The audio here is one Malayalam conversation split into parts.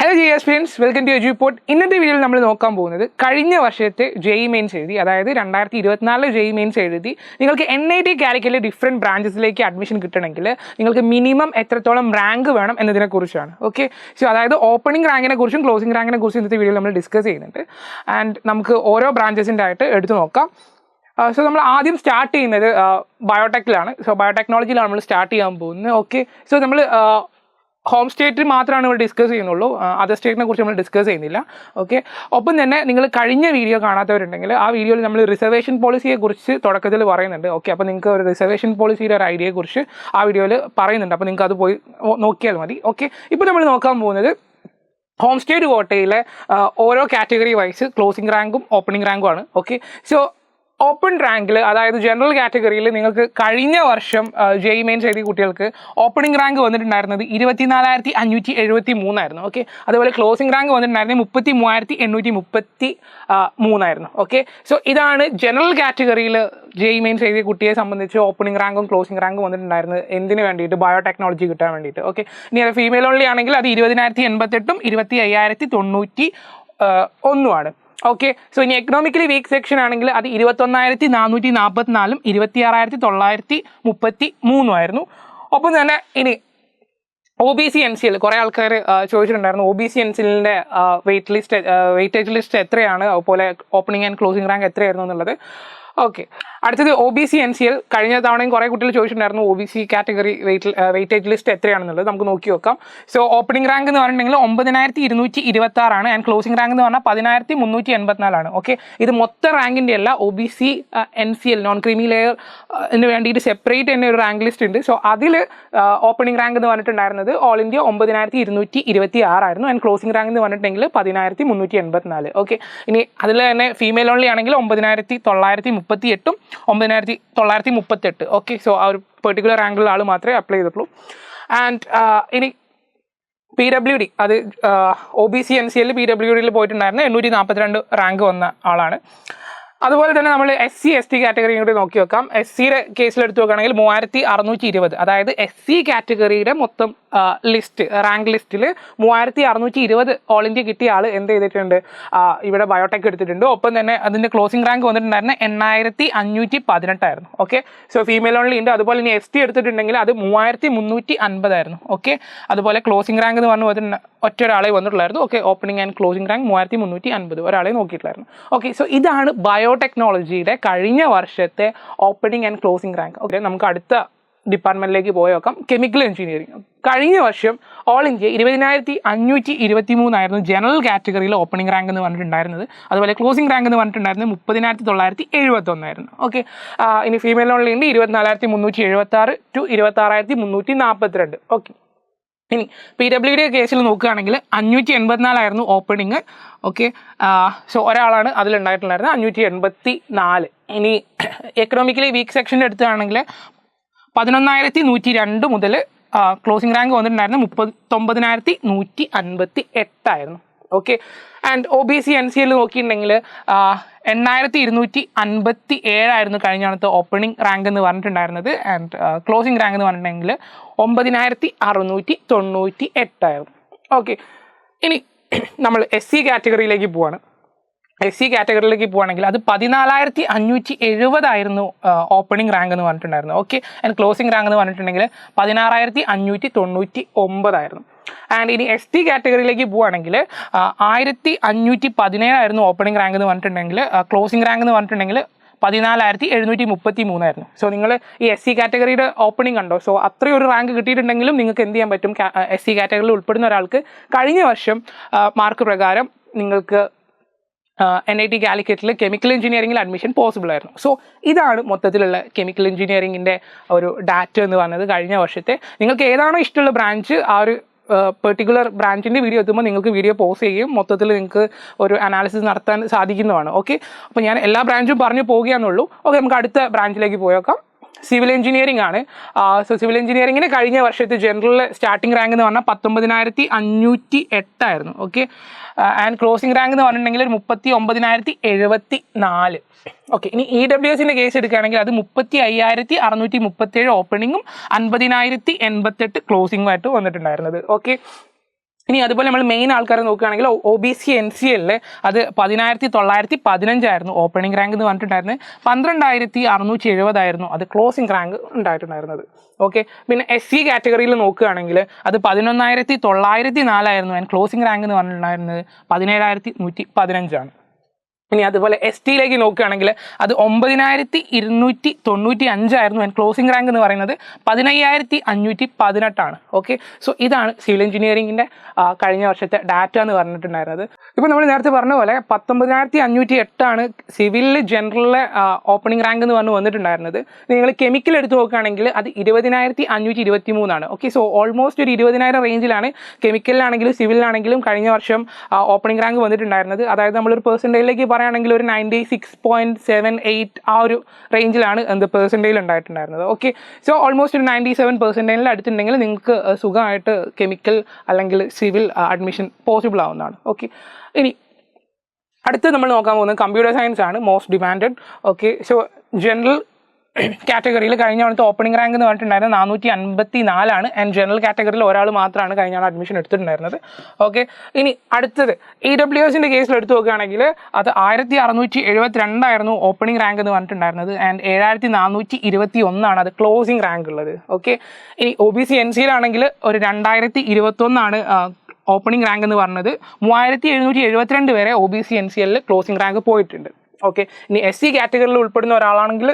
Hello ji experience, welcome to Eduport. ഇന്നത്തെ വീഡിയോയിൽ നമ്മൾ നോക്കാൻ പോകുന്നത് കഴിഞ്ഞ വർഷത്തെ ജെഇ മെയിൻസ് എഴുതി, അതായത് 2024 ജെഇ മെയിൻസ് എഴുതി നിങ്ങൾക്ക് NIT കാലിക്കറ്റിലെ ഡിഫറെൻറ്റ് ബ്രാഞ്ചസിലേക്ക് അഡ്മിഷൻ കിട്ടണമെങ്കിൽ നിങ്ങൾക്ക് മിനിമം എത്രത്തോളം റാങ്ക് വേണം എന്നതിനെക്കുറിച്ചാണ്. ഓക്കെ, സോ അതായത് ഓപ്പണിംഗ് റാങ്കിനെ കുറിച്ചും ക്ലോസിംഗ് റാങ്കിനെ കുറിച്ചും ഇന്നത്തെ വീഡിയോയിൽ നമ്മൾ ഡിസ്കസ് ചെയ്യുന്നുണ്ട്. ആൻഡ് നമുക്ക് ഓരോ ബ്രാഞ്ചസിൻ്റെ ആയിട്ട് എടുത്തു നോക്കാം. സോ നമ്മൾ ആദ്യം സ്റ്റാർട്ട് ചെയ്യുന്നത് ബയോടെക്കിലാണ്. സോ ബയോടെക്നോളജിയിലാണ് നമ്മൾ സ്റ്റാർട്ട് ചെയ്യാൻ പോകുന്നത്. ഓക്കെ, സോ നമ്മൾ ഹോം സ്റ്റേറ്റ് മാത്രമാണ് നമ്മൾ ഡിസ്കസ് ചെയ്യുന്നുള്ളൂ, അതർ സ്റ്റേറ്റിനെ കുറിച്ച് നമ്മൾ ഡിസ്കസ് ചെയ്യുന്നില്ല. ഓക്കെ, ഒപ്പം തന്നെ നിങ്ങൾ കഴിഞ്ഞ വീഡിയോ കാണാത്തവരുണ്ടെങ്കിൽ ആ വീഡിയോയിൽ നമ്മൾ റിസർവേഷൻ പോളിസിയെ കുറിച്ച് തുടക്കത്തിൽ പറയുന്നുണ്ട്. ഓക്കെ, അപ്പോൾ നിങ്ങൾക്ക് ഒരു റിസർവേഷൻ പോളിസിയുടെ ഒരു ഐഡിയയെക്കുറിച്ച് ആ വീഡിയോയിൽ പറയുന്നുണ്ട്. അപ്പോൾ നിങ്ങൾക്ക് അത് പോയി നോക്കിയാൽ മതി. ഓക്കെ, ഇപ്പോൾ നമ്മൾ നോക്കാൻ പോകുന്നത് ഹോം സ്റ്റേറ്റ് കോട്ടയിലെ ഓരോ കാറ്റഗറി വൈസ് ക്ലോസിംഗ് റാങ്കും ഓപ്പണിംഗ് റാങ്കും ആണ്. ഓക്കെ, സോ ഓപ്പൺ റാങ്കിൽ, അതായത് ജനറൽ കാറ്റഗറിയിൽ നിങ്ങൾക്ക് കഴിഞ്ഞ വർഷം ജെഇ മെയിൻസ് എഴുതിയ കുട്ടികൾക്ക് ഓപ്പണിംഗ് റാങ്ക് വന്നിട്ടുണ്ടായിരുന്നത് 24,573 ആയിരുന്നു. ഓക്കെ, അതുപോലെ ക്ലോസിംഗ് റാങ്ക് വന്നിട്ടുണ്ടായിരുന്നത് 33,833 ആയിരുന്നു. ഓക്കെ, സോ ഇതാണ് ജനറൽ കാറ്റഗറിയിൽ ജെഇ മെയിൻസ് എഴുതിയ കുട്ടിയെ സംബന്ധിച്ച് ഓപ്പണിംഗ് റാങ്കും ക്ലോസിംഗ് റാങ്കും വന്നിട്ടുണ്ടായിരുന്നത് എന്തിനു വേണ്ടിയിട്ട്? ബയോടെക്നോളജി കിട്ടാൻ വേണ്ടിയിട്ട്. ഓക്കെ, ഇനി അത് ഫീമെയിൽ ഓൺലി ആണെങ്കിൽ അത് 20,088 25,091 ഓക്കെ, സോ ഇനി എക്കണോമിക്കലി വീക്ക് സെക്ഷൻ ആണെങ്കിൽ അത് 21,444 26,933 ആയിരുന്നു. ഒപ്പം തന്നെ ഇനി OBC NCL കുറേ ആൾക്കാർ ചോദിച്ചിട്ടുണ്ടായിരുന്നു. OBC NCLന്റെ വെയിറ്റേജ് ലിസ്റ്റ് എത്രയാണ്, അതുപോലെ ഓപ്പണിംഗ് ആൻഡ് ക്ലോസിംഗ് റാങ്ക് എത്രയായിരുന്നു എന്നുള്ളത്. ഓക്കെ, അടുത്തത് OBC NCL. കഴിഞ്ഞ തവണയും കുറേ കുട്ടികൾ ചോദിച്ചിട്ടുണ്ടായിരുന്നു OBC കാറ്റഗറി വെയിറ്റേജ് ലിസ്റ്റ് എത്രയാണെന്നുള്ളത്. നമുക്ക് നോക്കി നോക്കാം. സോ ഓപ്പണിംഗ് റാങ്ക് എന്ന് പറഞ്ഞിട്ടുണ്ടെങ്കിൽ 9,226 ആണ്. ആൻഡ് ക്ലോസിംഗ് റാങ്ക് എന്ന് പറഞ്ഞാൽ 10,384 ആണ്. ഓക്കെ, ഇത് മൊത്തം റാങ്കിൻ്റെ അല്ല, OBC NCL നോൺ ക്രീമി ലെയറിന് വേണ്ടിയിട്ട് സെപ്പറേറ്റ് തന്നെ ഒരു റാങ്ക് ലിസ്റ്റ് ഉണ്ട്. സോ അതിൽ ഓപ്പണിംഗ് റാങ്ക് എന്ന് പറഞ്ഞിട്ടുണ്ടായിരുന്നത് ഓൾ ഇന്ത്യ 9,226 ആയിരുന്നു. ആൻഡ് ക്ലോസിംഗ് റാങ്ക് എന്ന് പറഞ്ഞിട്ടുണ്ടെങ്കിൽ 10,384. ഓക്കെ, ഇനി അതിൽ തന്നെ ഫീമെയിൽ ഓൺലി ആണെങ്കിൽ 9,938 9,938. ഓക്കെ, സോ ആ ഒരു പെർട്ടിക്കുലർ റാങ്കിലുള്ള ആൾ മാത്രമേ അപ്ലൈ ചെയ്തിട്ടുള്ളൂ. ആൻഡ് ഇനി PWD, അത് OBC NCL PWDയിൽ പോയിട്ടുണ്ടായിരുന്നു. 842 റാങ്ക് വന്ന ആളാണ്. അതുപോലെ തന്നെ നമ്മൾ SC ST കാറ്റഗറി കൂടി നോക്കി വെക്കാം. SCയുടെ കേസിൽ എടുത്ത് നോക്കുകയാണെങ്കിൽ 3,620, അതായത് SC കാറ്റഗറിയുടെ മൊത്തം ലിസ്റ്റ് റാങ്ക് ലിസ്റ്റിൽ 3,620 ഓൾ ഇന്ത്യ കിട്ടിയ ആൾ എന്ത് ചെയ്തിട്ടുണ്ട്? ഇവിടെ ബയോടെക് എടുത്തിട്ടുണ്ട്. ഒപ്പം തന്നെ അതിൻ്റെ ക്ലോസിംഗ് റാങ്ക് വന്നിട്ടുണ്ടായിരുന്നത് 8,518 ആയിരുന്നു. ഓക്കെ, സോ ഫീമെയിൽ ഓൺലി ഉണ്ട്. അതുപോലെ ഇനി ST എടുത്തിട്ടുണ്ടെങ്കിൽ അത് 3,350 ആയിരുന്നു. ഓക്കെ, അതുപോലെ ക്ലോസിംഗ് റാങ്ക് എന്ന് പറഞ്ഞു ഒറ്റ ഒരാളെ വന്നിട്ടുള്ളായിരുന്നു. Okay, opening and closing rank 3,350 ഒരാളെ നോക്കിയിട്ടില്ലായിരുന്നു. ഓക്കെ, സോ ഇതാണ് ബയോടെക്നോളജിയുടെ കഴിഞ്ഞ വർഷത്തെ ഓപ്പണിംഗ് ആൻഡ് ക്ലോസിംഗ് റാങ്ക്. ഓക്കെ, നമുക്ക് അടുത്ത ഡിപ്പാർട്ട്മെന്റിലേക്ക് പോയി നോക്കാം. Chemical engineering. കഴിഞ്ഞ വർഷം ഓൾ ഇന്ത്യ 20,523 ആയിരുന്നു ജനറൽ കാറ്റഗറിയിൽ ഓപ്പണിംഗ് റാങ്ക് എന്ന് പറഞ്ഞിട്ടുണ്ടായിരുന്നത്. അതുപോലെ ക്ലോസിംഗ് റാങ്ക് എന്ന് പറഞ്ഞിട്ടുണ്ടായിരുന്നത് 30,971 ആയിരുന്നു. ഓക്കെ, ഇനി ഫീമെയിൽ ഓൺലി ഉണ്ട് 24,376 ടു 26,342. ഓക്കെ, ഇനി PWD കേസിൽ നോക്കുകയാണെങ്കിൽ 584 ആയിരുന്നു ഓപ്പണിങ്. ഓക്കെ, സോ ഒരാളാണ് അതിലുണ്ടായിട്ടുണ്ടായിരുന്നത്, 584. ഇനി എക്കണോമിക്കലി വീക്ക് സെക്ഷൻ്റെ എടുക്കുകയാണെങ്കിൽ 11,102 മുതൽ ക്ലോസിംഗ് റാങ്ക് വന്നിട്ടുണ്ടായിരുന്നു 39,158 ആയിരുന്നു. ഓക്കെ, ആൻഡ് OBC NCL നോക്കിയിട്ടുണ്ടെങ്കിൽ 8,257 ആയിരുന്നു കഴിഞ്ഞ കാലത്ത് ഓപ്പണിംഗ് റാങ്ക് എന്ന് പറഞ്ഞിട്ടുണ്ടായിരുന്നത്. ആൻഡ് ക്ലോസിംഗ് റാങ്ക് എന്ന് പറഞ്ഞിട്ടുണ്ടെങ്കിൽ 9,698 ആയിരുന്നു. ഓക്കെ, ഇനി നമ്മൾ SC കാറ്റഗറിയിലേക്ക് പോവാണ്. SC കാറ്റഗറിയിലേക്ക് പോവുകയാണെങ്കിൽ അത് 14,570 ആയിരുന്നു ഓപ്പണിംഗ് റാങ്ക് എന്ന് പറഞ്ഞിട്ടുണ്ടായിരുന്നു. ഓക്കെ, ആൻഡ് ക്ലോസിംഗ് റാങ്ക് എന്ന് പറഞ്ഞിട്ടുണ്ടെങ്കിൽ 16,599 ആയിരുന്നു. ആൻഡ് ഇനി ST കാറ്റഗറിയിലേക്ക് പോവുകയാണെങ്കിൽ 1,517 ആയിരുന്നു ഓപ്പണിംഗ് റാങ്ക് എന്ന് പറഞ്ഞിട്ടുണ്ടെങ്കിൽ ക്ലോസിംഗ് റാങ്ക് എന്ന് പറഞ്ഞിട്ടുണ്ടെങ്കിൽ 14,733 ആയിരുന്നു. സോ നിങ്ങൾ ഈ SC കാറ്റഗറിയുടെ ഓപ്പണിംഗ് കണ്ടോ? സോ അത്രയും ഒരു റാങ്ക് കിട്ടിയിട്ടുണ്ടെങ്കിലും നിങ്ങൾക്ക് എന്ത് ചെയ്യാൻ പറ്റും? SC കാറ്റഗറിയിൽ ഉൾപ്പെടുന്ന ഒരാൾക്ക് കഴിഞ്ഞ വർഷം മാർക്ക് പ്രകാരം നിങ്ങൾക്ക് NIT കാലിക്കറ്റിൽ കെമിക്കൽ എഞ്ചിനീയറിംഗിൽ അഡ്മിഷൻ പോസിബിൾ ആയിരുന്നു. സോ ഇതാണ് മൊത്തത്തിലുള്ള കെമിക്കൽ എഞ്ചിനീയറിംഗിൻ്റെ ഒരു ഡാറ്റ എന്ന് പറഞ്ഞത് കഴിഞ്ഞ വർഷത്തെ. നിങ്ങൾക്ക് ഏതാണോ ഇഷ്ടമുള്ള ബ്രാഞ്ച്, ആ ഒരു പെർട്ടിക്കുലർ ബ്രാഞ്ചിൻ്റെ വീഡിയോ എത്തുമ്പോൾ നിങ്ങൾക്ക് വീഡിയോ പോസ് ചെയ്യും. മൊത്തത്തിൽ നിങ്ങൾക്ക് ഒരു അനാലിസിസ് നടത്താൻ സാധിക്കുന്നതാണ്. ഓക്കെ, അപ്പോൾ ഞാൻ എല്ലാ ബ്രാഞ്ചും പറഞ്ഞു പോവുകയാണെന്നുള്ളൂ. ഓക്കെ, നമുക്ക് അടുത്ത ബ്രാഞ്ചിലേക്ക് പോയേക്കാം. സിവിൽ എഞ്ചിനീയറിംഗ് ആണ്. സോ സിവിൽ എഞ്ചിനീയറിംഗിന് കഴിഞ്ഞ വർഷത്തെ ജനറൽ സ്റ്റാർട്ടിംഗ് റാങ്ക് എന്ന് പറഞ്ഞാൽ 19,508 ആയിരുന്നു. ഓക്കെ, ആൻഡ് ക്ലോസിംഗ് റാങ്ക് എന്ന് പറഞ്ഞിട്ടുണ്ടെങ്കിൽ 39,074. ഓക്കെ, ഇനി EWSന്റെ കേസ് എടുക്കുകയാണെങ്കിൽ അത് 35,637 ഓപ്പണിങ്ങും 50,088 ക്ലോസിംഗും ആയിട്ട് വന്നിട്ടുണ്ടായിരുന്നത്. ഓക്കെ, ഇനി അതുപോലെ നമ്മൾ മെയിൻ ആൾക്കാരെ നോക്കുകയാണെങ്കിൽ OBC NCL അത് 10,915 ഓപ്പണിംഗ് റാങ്ക് എന്ന് പറഞ്ഞിട്ടുണ്ടായിരുന്നത്. 12,670 അത് ക്ലോസിംഗ് റാങ്ക് ഉണ്ടായിട്ടുണ്ടായിരുന്നത്. ഓക്കെ. പിന്നെ SC കാറ്റഗറിയിൽ നോക്കുകയാണെങ്കിൽ അത് 11,904 ആൻഡ് ക്ലോസിംഗ് റാങ്ക് എന്ന് പറഞ്ഞിട്ടുണ്ടായിരുന്നത് 17,115. ഇനി അതുപോലെ STയിലേക്ക് നോക്കുകയാണെങ്കിൽ അത് 9,295 ആൻഡ് ക്ലോസിംഗ് റാങ്ക് എന്ന് പറയുന്നത് 15,518. ഓക്കെ. സോ ഇതാണ് സിവിൽ എഞ്ചിനീയറിംഗിൻ്റെ കഴിഞ്ഞ വർഷത്തെ ഡാറ്റ എന്ന് പറഞ്ഞിട്ടുണ്ടായിരുന്നത്. ഇപ്പോൾ നമ്മൾ നേരത്തെ പറഞ്ഞ പോലെ 19,508 സിവിലിൽ ജനറലിലെ ഓപ്പണിംഗ് റാങ്ക് എന്ന് പറഞ്ഞ് വന്നിട്ടുണ്ടായിരുന്നത്. നിങ്ങൾ കെമിക്കൽ എടുത്ത് നോക്കുകയാണെങ്കിൽ അത് 20,523. ഓക്കെ. സോ ഓൾമോസ്റ്റ് ഒരു 20,000 റേഞ്ചിലാണ് കെമിക്കലിലാണെങ്കിലും സിവിലിലാണെങ്കിലും കഴിഞ്ഞ വർഷം ഓപ്പണിംഗ് റാങ്ക് വന്നിട്ടുണ്ടായിരുന്നത്. അതായത് നമ്മളൊരു പെർസെൻറ്റേജിലേക്ക് പറയുകയാണെങ്കിൽ ഒരു 96.78 ആ ഒരു റേഞ്ചിലാണ് പെർസെൻറ്റേജിൽ ഉണ്ടായിട്ടുണ്ടായിരുന്നത്. ഓക്കെ. സോ ഓൾമോസ്റ്റ് ഒരു 97% അടുത്തുണ്ടെങ്കിൽ നിങ്ങൾക്ക് സുഖമായിട്ട് കെമിക്കൽ അല്ലെങ്കിൽ സിവിൽ അഡ്മിഷൻ പോസിബിൾ ആവുന്നതാണ്. ഓക്കെ. ഇനി അടുത്ത് നമ്മൾ നോക്കാൻ പോകുന്നത് കമ്പ്യൂട്ടർ സയൻസ് ആണ് most demanded. Okay. So general കാറ്റഗറിയിൽ കഴിഞ്ഞ തവണത്തെ ഓപ്പണിംഗ് റാങ്ക് എന്ന് പറഞ്ഞിട്ടുണ്ടായിരുന്നത് 454 ആൻഡ് ജനറൽ കാറ്റഗറിയിൽ ഒരാൾ മാത്രമാണ് കഴിഞ്ഞ തവണ അഡ്മിഷൻ എടുത്തിട്ടുണ്ടായിരുന്നത്. ഓക്കെ. ഇനി അടുത്തത് EWSൻ്റെ കേസിൽ എടുത്ത് നോക്കുകയാണെങ്കിൽ അത് 1,672 ഓപ്പണിംഗ് റാങ്ക് എന്ന് പറഞ്ഞിട്ടുണ്ടായിരുന്നത് ആൻഡ് 7,421 അത് ക്ലോസിംഗ് റാങ്ക് ഉള്ളത്. ഓക്കെ. ഇനി OBC NCയിലാണെങ്കിൽ ഒരു 2,021 ഓപ്പണിംഗ് റാങ്ക് എന്ന് പറഞ്ഞത്. 3,772 വരെ OBC NCL ക്ലോസിംഗ് റാങ്ക് പോയിട്ടുണ്ട്. ഓക്കെ. ഇനി SC കാറ്റഗറിയിൽ ഉൾപ്പെടുന്ന ഒരാളാണെങ്കിൽ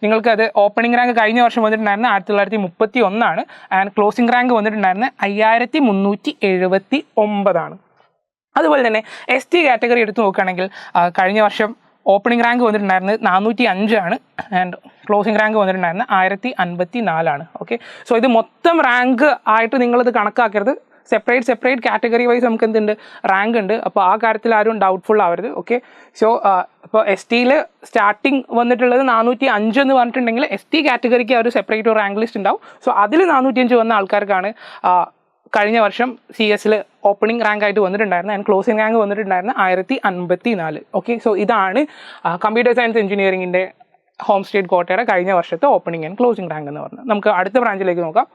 നിങ്ങൾക്ക് അത് ഓപ്പണിംഗ് റാങ്ക് കഴിഞ്ഞ വർഷം വന്നിട്ടുണ്ടായിരുന്നത് 1931 ആൻഡ് ക്ലോസിംഗ് റാങ്ക് വന്നിട്ടുണ്ടായിരുന്നത് 5,379. അതുപോലെ തന്നെ ST കാറ്റഗറി എടുത്ത് നോക്കുകയാണെങ്കിൽ കഴിഞ്ഞ വർഷം ഓപ്പണിംഗ് റാങ്ക് വന്നിട്ടുണ്ടായിരുന്നത് 405 ആൻഡ് ക്ലോസിംഗ് റാങ്ക് വന്നിട്ടുണ്ടായിരുന്നത് 1,054. ഓക്കെ. സോ ഇത് മൊത്തം റാങ്ക് ആയിട്ട് നിങ്ങളിത് കണക്കാക്കരുത്. സെപ്പറേറ്റ് കാറ്റഗറി വൈസ് നമുക്ക് എന്തുണ്ട് റാങ്ക് ഉണ്ട്. അപ്പോൾ ആ കാര്യത്തിൽ ആരും ഡൗട്ട്ഫുൾ ആവരുത്. ഓക്കെ. സോ ഇപ്പോൾ STയിൽ സ്റ്റാർട്ടിങ് വന്നിട്ടുള്ളത് 405 എന്ന് പറഞ്ഞിട്ടുണ്ടെങ്കിൽ ST കാറ്റഗറിക്ക് ഒരു സെപ്പറേറ്റ് ഒരു റാങ്ക് ലിസ്റ്റ് ഉണ്ടാവും. സോ അതിൽ 405 വന്ന ആൾക്കാർക്കാണ് കഴിഞ്ഞ വർഷം CS ഓപ്പണിംഗ് റാങ്ക് ആയിട്ട് വന്നിട്ടുണ്ടായിരുന്നത് ആൻഡ് ക്ലോസിംഗ് റാങ്ക് വന്നിട്ടുണ്ടായിരുന്നത് 1,054. ഓക്കെ. സോ ഇതാണ് കമ്പ്യൂട്ടർ സയൻസ് എഞ്ചിനീയറിംഗിൻ്റെ ഹോം സ്റ്റേറ്റ് കോട്ടയുടെ കഴിഞ്ഞ വർഷത്തെ ഓപ്പണിംഗ് ആൻഡ് ക്ലോസിംഗ് റാങ്ക് എന്ന് പറഞ്ഞത്. നമുക്ക് അടുത്ത ബ്രാഞ്ചിലേക്ക് നോക്കാം.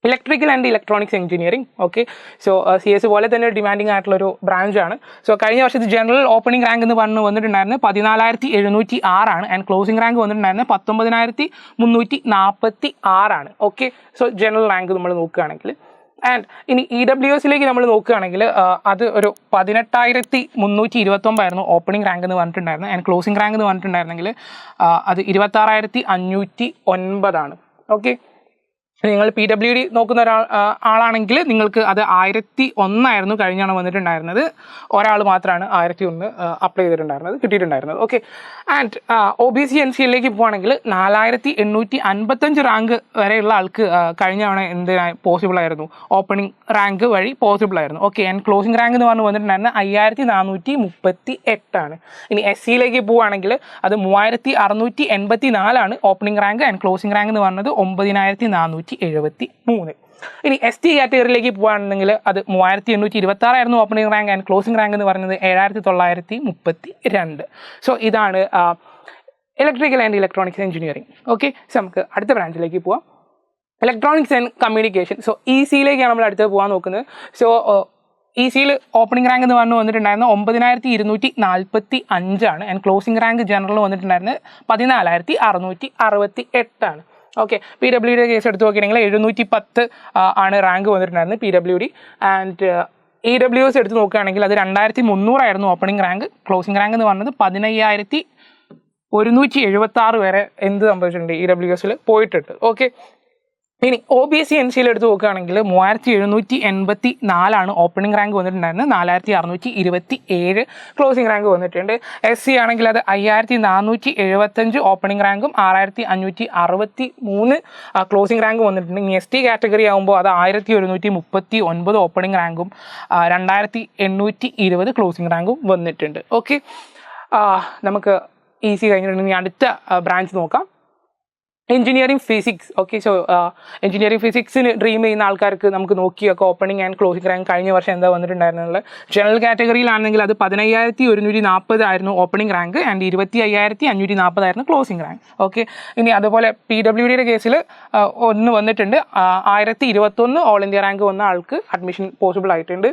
Electrical and electronics engineering. Okay. So CS പോലെ തന്നെ ഡിമാൻഡിങ് ആയിട്ടുള്ളൊരു ബ്രാഞ്ചാണ്. സോ കഴിഞ്ഞ വർഷത്തെ ജനറൽ ഓപ്പണിംഗ് റാങ്ക് എന്ന് പറഞ്ഞു വന്നിട്ടുണ്ടായിരുന്നത് 14,706 ആൻഡ് ക്ലോസിംഗ് റാങ്ക് വന്നിട്ടുണ്ടായിരുന്നത് 19,346. ഓക്കെ. സോ ജനറൽ റാങ്ക് നമ്മൾ നോക്കുകയാണെങ്കിൽ ആൻഡ് ഇനി EWSലേക്ക് നമ്മൾ നോക്കുകയാണെങ്കിൽ അത് ഒരു 18,329 ഓപ്പണിംഗ് റാങ്ക് എന്ന് പറഞ്ഞിട്ടുണ്ടായിരുന്നത് ആൻഡ് ക്ലോസിംഗ് റാങ്ക് എന്ന് പറഞ്ഞിട്ടുണ്ടായിരുന്നെങ്കിൽ അത് 26,509. ഓക്കെ. നിങ്ങൾ PWD നോക്കുന്ന ആളാണെങ്കിൽ നിങ്ങൾക്ക് അത് 1,001 കഴിഞ്ഞാണ് വന്നിട്ടുണ്ടായിരുന്നത്. ഒരാൾ മാത്രമാണ് 1,001 അപ്ലൈ ചെയ്തിട്ടുണ്ടായിരുന്നത് കിട്ടിയിട്ടുണ്ടായിരുന്നത്. ഓക്കെ. ആൻഡ് OBC NCLലേക്ക് പോവുകയാണെങ്കിൽ 4,855 റാങ്ക് വരെയുള്ള ആൾക്ക് കഴിഞ്ഞ തവണ പോസിബിൾ ആയിരുന്നു ഓപ്പണിംഗ് റാങ്ക് വഴി പോസിബിൾ ആയിരുന്നു. ഓക്കെ. ആൻഡ് ക്ലോസിംഗ് റാങ്ക് എന്ന് പറഞ്ഞ് വന്നിട്ടുണ്ടായിരുന്നത് 5,438. ഇനി SCയിലേക്ക് പോവുകയാണെങ്കിൽ അത് 3,684 opening rank and closing rank എന്ന് പറഞ്ഞത് 9,473. ഇനി ST കാറ്റഗറിയിലേക്ക് പോകുകയാണെങ്കിൽ അത് 3,826 opening rank and closing rank എന്ന് പറയുന്നത് 7,932. സോ ഇതാണ് electrical and electronics engineering. Okay. So നമുക്ക് അടുത്ത ബ്രാഞ്ചിലേക്ക് പോവാം. Electronics and communication. സോ ECയിലേക്കാണ് നമ്മൾ അടുത്ത് പോകാൻ നോക്കുന്നത്. സോ ECയിൽ ഓപ്പണിംഗ് റാങ്ക് എന്ന് പറഞ്ഞു വന്നിട്ടുണ്ടായിരുന്നത് 9,245 ആൻഡ് ക്ലോസിംഗ് റാങ്ക് ജനറൽ വന്നിട്ടുണ്ടായിരുന്നത് 14,668. ഓക്കെ. PWD കേസ് എടുത്ത് നോക്കിയിട്ടുണ്ടെങ്കിൽ 710 റാങ്ക് വന്നിട്ടുണ്ടായിരുന്നത് PWD ആൻഡ് EWS എടുത്ത് നോക്കുകയാണെങ്കിൽ അത് 2,300 ഓപ്പണിംഗ് റാങ്ക്. ക്ലോസിംഗ് റാങ്ക് എന്ന് പറഞ്ഞത് 15,176 വരെ സംഭവിച്ചിട്ടുണ്ട് EWSൽ പോയിട്ടുണ്ട്. ഓക്കെ. ഇനി OBC NCയിൽ എടുത്ത് നോക്കുകയാണെങ്കിൽ 3,784 ഓപ്പണിംഗ് റാങ്ക് വന്നിട്ടുണ്ടായിരുന്നത് 4,627 ക്ലോസിംഗ് റാങ്ക് വന്നിട്ടുണ്ട്. SC ആണെങ്കിൽ അത് 5,475 ഓപ്പണിംഗ് റാങ്കും 6,563 ക്ലോസിംഗ് റാങ്ക് വന്നിട്ടുണ്ട്. ഇനി ST കാറ്റഗറി ആകുമ്പോൾ അത് 1,139 ഓപ്പണിംഗ് റാങ്കും 2,820 ക്ലോസിംഗ് റാങ്കും വന്നിട്ടുണ്ട്. ഓക്കെ. നമുക്ക് EC കഴിഞ്ഞിട്ടുണ്ടെങ്കിൽ അടുത്ത ബ്രാഞ്ച് നോക്കാം. Engineering physics. Okay, so engineering ഫിസിക്സിന് ഡ്രീം ചെയ്യുന്ന ആൾക്കാർക്ക് നമുക്ക് നോക്കിയൊക്കെ ഓപ്പണിംഗ് ആൻഡ് ക്ലോസിംഗ് റാങ്ക് കഴിഞ്ഞ വർഷം എന്താ വന്നിട്ടുണ്ടായിരുന്നത്. ജനറൽ കാറ്റഗറിയിലാണെങ്കിൽ അത് 15,140 ആയിരുന്നു ഓപ്പണിംഗ് റാങ്ക് ആൻഡ് 25,540 ആയിരുന്നു ക്ലോസിംഗ് റാങ്ക്. ഓക്കെ, ഇനി അതുപോലെ PWDയുടെ കേസിൽ ഒന്ന് വന്നിട്ടുണ്ട്, 1021 ഓൾ ഇന്ത്യ റാങ്ക് വന്ന ആൾക്ക് അഡ്മിഷൻ പോസിബിൾ ആയിട്ടുണ്ട്.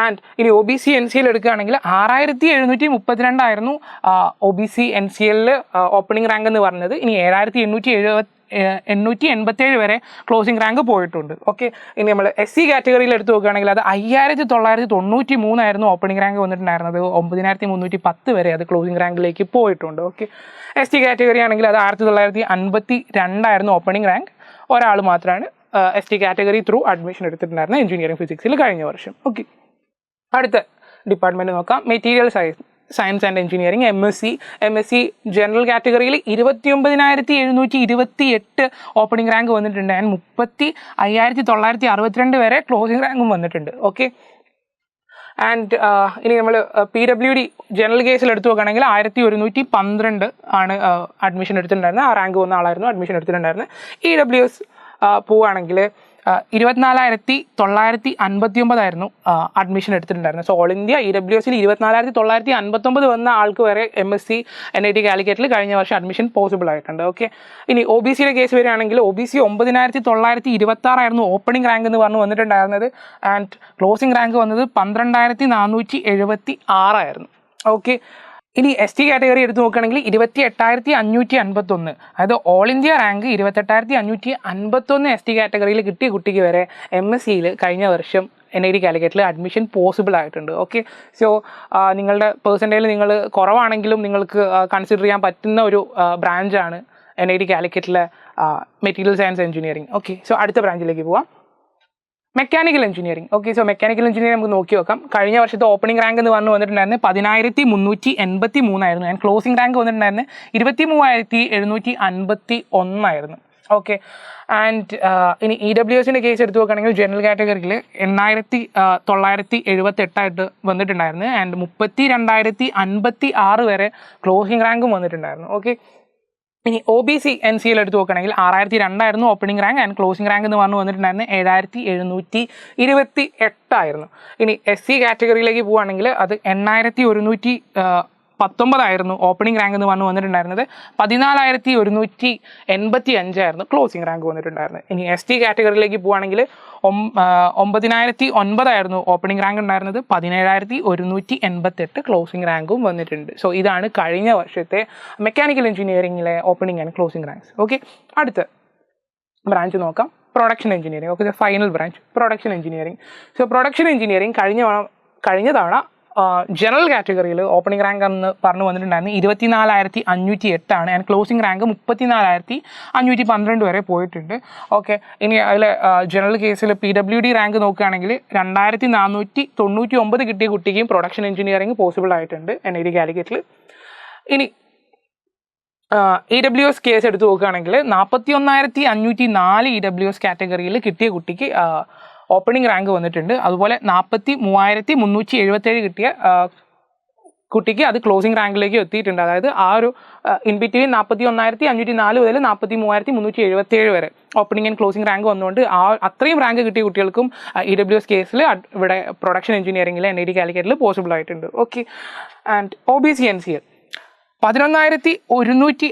ആൻഡ് ഇനി OBC NCL എടുക്കുകയാണെങ്കിൽ 6,732 ആയിരുന്നു OBC NCL ഓപ്പണിംഗ് റാങ്ക് എന്ന് പറഞ്ഞത്. ഇനി 7,887 വരെ ക്ലോസിംഗ് റാങ്ക് പോയിട്ടുണ്ട്. ഓക്കെ, ഇനി നമ്മൾ SC കാറ്റഗറിയിൽ എടുത്ത് നോക്കുകയാണെങ്കിൽ അത് 5,993 ആയിരുന്നു ഓപ്പണിംഗ് റാങ്ക് വന്നിട്ടുണ്ടായിരുന്നത്. 9,310 വരെ അത് ക്ലോസിംഗ് റാങ്കിലേക്ക് പോയിട്ടുണ്ട്. ഓക്കെ, ST കാറ്റഗറി ആണെങ്കിൽ അത് 6,952 ആയിരുന്നു ഓപ്പണിംഗ് റാങ്ക്. ഒരാൾ മാത്രമാണ് ST കാറ്റഗറി ത്രൂ അഡ്മിഷൻ എടുത്തിട്ടുണ്ടായിരുന്നത് എഞ്ചിനീയറിംഗ് ഫിസിക്സിൽ കഴിഞ്ഞ വർഷം. ഓക്കെ, അടുത്ത ഡിപ്പാർട്ട്മെൻറ്റ് നോക്കാം. Material science and engineering MSc general കാറ്റഗറിയിൽ 29,728 ഓപ്പണിംഗ് റാങ്ക് വന്നിട്ടുണ്ട് ആൻഡ് 35,962 വരെ ക്ലോസിംഗ് റാങ്കും വന്നിട്ടുണ്ട്. ഓക്കെ, ആൻഡ് ഇനി നമ്മൾ PWD ജനറൽ കേസിൽ എടുത്തു നോക്കുകയാണെങ്കിൽ 1,112 ആണ് അഡ്മിഷൻ എടുത്തിട്ടുണ്ടായിരുന്നത്. ആ റാങ്ക് വന്ന ആളായിരുന്നു അഡ്മിഷൻ എടുത്തിട്ടുണ്ടായിരുന്നത്. EWS പോവുകയാണെങ്കിൽ 24,959 ആയിരുന്നു അഡ്മിഷൻ എടുത്തിട്ടുണ്ടായിരുന്നത്. സോ ഓൾ ഇന്ത്യ EWSൽ 24,959 വന്ന ആൾക്ക് വരെ MSc NIT കാലിക്കറ്റിൽ കഴിഞ്ഞ വർഷം അഡ്മിഷൻ പോസിബിൾ ആയിട്ടുണ്ട്. ഓക്കെ, ഇനി OBCയുടെ കേസ് വരികയാണെങ്കിൽ OBC 9,926 ആയിരുന്നു ഓപ്പണിംഗ് റാങ്ക് എന്ന് പറഞ്ഞു വന്നിട്ടുണ്ടായിരുന്നത് ആൻഡ് ക്ലോസിംഗ് റാങ്ക് വന്നത് 12,476 ആയിരുന്നു. ഓക്കെ, ഇനി ST കാറ്റഗറി എടുത്ത് നോക്കുകയാണെങ്കിൽ 28,551, അതായത് ഓൾ ഇന്ത്യ റാങ്ക് 28,551 ST കാറ്റഗറിയിൽ കിട്ടിയ കുട്ടിക്ക് വരെ MScയിൽ കഴിഞ്ഞ വർഷം NIT കാലിക്കറ്റിൽ അഡ്മിഷൻ പോസിബിൾ ആയിട്ടുണ്ട്. ഓക്കെ, സോ നിങ്ങളുടെ പെർസെൻറ്റേജിൽ നിങ്ങൾ കുറവാണെങ്കിലും നിങ്ങൾക്ക് കൺസിഡർ ചെയ്യാൻ പറ്റുന്ന ഒരു ബ്രാഞ്ചാണ് NIT കാലിക്കറ്റിലെ material science engineering. Okay, so അടുത്ത ബ്രാഞ്ചിലേക്ക് പോവാം, mechanical engineering. Okay, so mechanical engineering നമുക്ക് നോക്കി നോക്കാം. കഴിഞ്ഞ വർഷത്തെ ഓപ്പണിംഗ് റാങ്ക് എന്ന് പറഞ്ഞു വന്നിട്ടുണ്ടായിരുന്നത് 10,383 ആയിരുന്നു ആൻഡ് ക്ലോസിംഗ് റാങ്ക് വന്നിട്ടുണ്ടായിരുന്നത് 23,751 ആയിരുന്നു. ഓക്കെ, ആൻഡ് ഇനി EWSൻ്റെ കേസ് എടുത്ത് നോക്കുകയാണെങ്കിൽ ജനറൽ കാറ്റഗറിയിൽ 8,978 ആയിട്ട് വന്നിട്ടുണ്ടായിരുന്നു ആൻഡ് 32,056 വരെ ക്ലോസിംഗ് റാങ്കും വന്നിട്ടുണ്ടായിരുന്നു. ഓക്കെ, ഇനി OBC NCL എടുത്ത് നോക്കുകയാണെങ്കിൽ 6,002 ആയിരുന്നു opening rank and closing rank എന്ന് പറഞ്ഞു വന്നിട്ടുണ്ടായിരുന്നത് 7,728 ആയിരുന്നു. ഇനി SC കാറ്റഗറിയിലേക്ക് പോവുകയാണെങ്കിൽ അത് 8,119 ആയിരുന്നു ഓപ്പണിംഗ് റാങ്ക് എന്ന് പറഞ്ഞു വന്നിട്ടുണ്ടായിരുന്നത്. 14,185 ആയിരുന്നു ക്ലോസിംഗ് റാങ്ക് വന്നിട്ടുണ്ടായിരുന്നത്. ഇനി ST കാറ്റഗറിയിലേക്ക് പോവുകയാണെങ്കിൽ 9,009 ആയിരുന്നു ഓപ്പണിംഗ് റാങ്ക് ഉണ്ടായിരുന്നത്. 17,188 ക്ലോസിംഗ് റാങ്കും വന്നിട്ടുണ്ട്. സോ ഇതാണ് കഴിഞ്ഞ വർഷത്തെ മെക്കാനിക്കൽ എഞ്ചിനീയറിംഗിലെ opening and closing ranks. Okay, അടുത്ത ബ്രാഞ്ച് നോക്കാം, production engineering. Okay, final branch production engineering. So production engineering കഴിഞ്ഞ തവണ ജനറൽ കാറ്റഗറിയിൽ ഓപ്പണിംഗ് റാങ്ക് എന്ന് പറഞ്ഞു വന്നിട്ടുണ്ടായിരുന്നു 24,508 ആണ് ആൻഡ് ക്ലോസിംഗ് റാങ്ക് 34,512 വരെ പോയിട്ടുണ്ട്. ഓക്കെ, ഇനി അതിൽ ജനറൽ കേസിൽ PWD റാങ്ക് നോക്കുകയാണെങ്കിൽ 2,499 കിട്ടിയ കുട്ടിക്കും പ്രൊഡക്ഷൻ എഞ്ചിനീയറിംഗ് പോസിബിൾ ആയിട്ടുണ്ട് NIT കാലിക്കറ്റിൽ. ഇനി EWS കേസ് എടുത്ത് നോക്കുകയാണെങ്കിൽ 41,504 EWS കാറ്റഗറിയിൽ കിട്ടിയ കുട്ടിക്ക് ഓപ്പണിംഗ് റാങ്ക് വന്നിട്ടുണ്ട്. അതുപോലെ 43,377 കിട്ടിയ കുട്ടിക്ക് അത് ക്ലോസിംഗ് റാങ്കിലേക്ക് എത്തിയിട്ടുണ്ട്. അതായത് ആ ഒരു ഇൻ ബിറ്റ്വീൻ 41,504 മുതൽ 43,377 വരെ ഓപ്പണിംഗ് ആൻഡ് ക്ലോസിംഗ് റാങ്ക് വന്നുകൊണ്ട് അത്രയും റാങ്ക് കിട്ടിയ കുട്ടികൾക്കും EWS കേസിൽ ഇവിടെ പ്രൊഡക്ഷൻ എഞ്ചിനീയറിംഗിൽ NIT കാലിക്കറ്റിൽ പോസിബിൾ ആയിട്ടുണ്ട്. Okay, and OBC NCL 11,106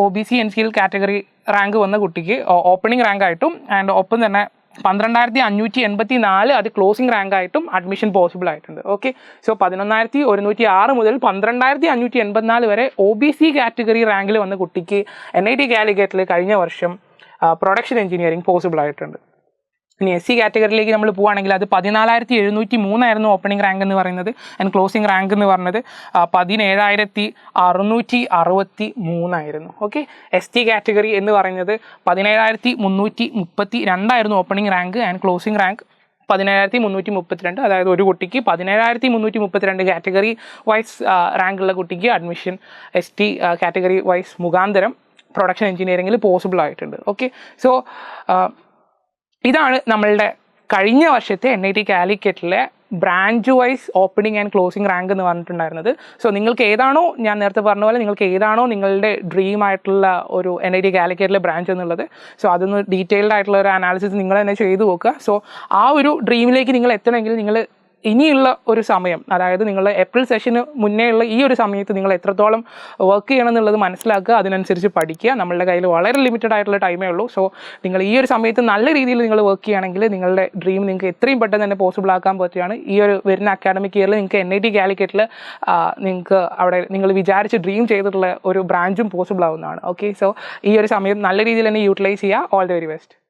OBC NCL category rank വന്ന കുട്ടിക്ക് ഓപ്പണിംഗ് റാങ്ക് ആയിട്ടും ആൻഡ് ഒപ്പം തന്നെ 12,584 അത് ക്ലോസിംഗ് റാങ്ക് ആയിട്ടും അഡ്മിഷൻ പോസിബിൾ ആയിട്ടുണ്ട്. ഓക്കെ, സോ 11,106 മുതൽ 12,584 വരെ OBC കാറ്റഗറി റാങ്കിൽ വന്ന കുട്ടിക്ക് NIT കാലിക്കറ്റിൽ കഴിഞ്ഞ വർഷം പ്രൊഡക്ഷൻ എഞ്ചിനീയറിംഗ് പോസിബിൾ ആയിട്ടുണ്ട്. ഇനി SC കാറ്റഗറിയിലേക്ക് നമ്മൾ പോവുകയാണെങ്കിൽ അത് 14,703 ആയിരുന്നു ഓപ്പണിംഗ് റാങ്ക് എന്ന് പറയുന്നത് ആൻഡ് ക്ലോസിംഗ് റാങ്ക് എന്ന് പറഞ്ഞത് 17,663 ആയിരുന്നു. ഓക്കെ, ST കാറ്റഗറി എന്ന് പറയുന്നത് 17,332 ആയിരുന്നു opening rank and closing rank 17,332. അതായത് ഒരു കുട്ടിക്ക് 17,332 കാറ്റഗറി വൈസ് റാങ്കുള്ള കുട്ടിക്ക് അഡ്മിഷൻ ST കാറ്റഗറി വൈസ് മുഖാന്തരം പ്രൊഡക്ഷൻ എഞ്ചിനീയറിംഗിൽ പോസിബിൾ ആയിട്ടുണ്ട്. ഓക്കെ, സോ ഇതാണ് നമ്മളുടെ കഴിഞ്ഞ വർഷത്തെ NIT കാലിക്കറ്റിലെ branch wise opening and closing rank എന്ന് പറഞ്ഞിട്ടുണ്ടായിരുന്നത്. സോ നിങ്ങൾക്ക് ഏതാണോ, ഞാൻ നേരത്തെ പറഞ്ഞ പോലെ നിങ്ങൾക്ക് ഏതാണോ നിങ്ങളുടെ ഡ്രീം ആയിട്ടുള്ള ഒരു NIT കാലിക്കറ്റിലെ ബ്രാഞ്ച് എന്നുള്ളത്, സോ അതൊന്ന് ഡീറ്റെയിൽഡ് ആയിട്ടുള്ള ഒരു അനാലിസിസ് നിങ്ങൾ തന്നെ ചെയ്തു നോക്കുക. സോ ആ ഒരു ഡ്രീമിലേക്ക് നിങ്ങൾ എത്തണമെങ്കിൽ നിങ്ങൾ ഇനിയുള്ള ഒരു സമയം, അതായത് നിങ്ങളുടെ ഏപ്രിൽ സെഷന് മുന്നേ ഉള്ള ഈ ഒരു സമയത്ത് നിങ്ങൾ എത്രത്തോളം വർക്ക് ചെയ്യണം എന്നുള്ളത് മനസ്സിലാക്കുക, അതിനനുസരിച്ച് പഠിക്കുക. നമ്മളുടെ കയ്യിൽ വളരെ ലിമിറ്റഡ് ആയിട്ടുള്ള ടൈമേ ഉള്ളൂ. സോ നിങ്ങൾ ഈ ഒരു സമയത്ത് നല്ല രീതിയിൽ നിങ്ങൾ വർക്ക് ചെയ്യുകയാണെങ്കിൽ നിങ്ങളുടെ ഡ്രീം നിങ്ങൾക്ക് എത്രയും പെട്ടെന്ന് തന്നെ പോസിബിൾ ആക്കാൻ പറ്റുകയാണ്. ഈ ഒരു വരുന്ന അക്കാഡമിക് ഇയറിൽ നിങ്ങൾക്ക് NIT കാലിക്കറ്റിൽ നിങ്ങൾക്ക് അവിടെ നിങ്ങൾ വിചാരിച്ച് ഡ്രീം ചെയ്തിട്ടുള്ള ഒരു ബ്രാഞ്ചും പോസിബിൾ ആവുന്നതാണ്. ഓക്കെ, സോ ഈ ഒരു സമയം നല്ല രീതിയിൽ തന്നെ യൂട്ടിലൈസ് ചെയ്യുക. All the very best.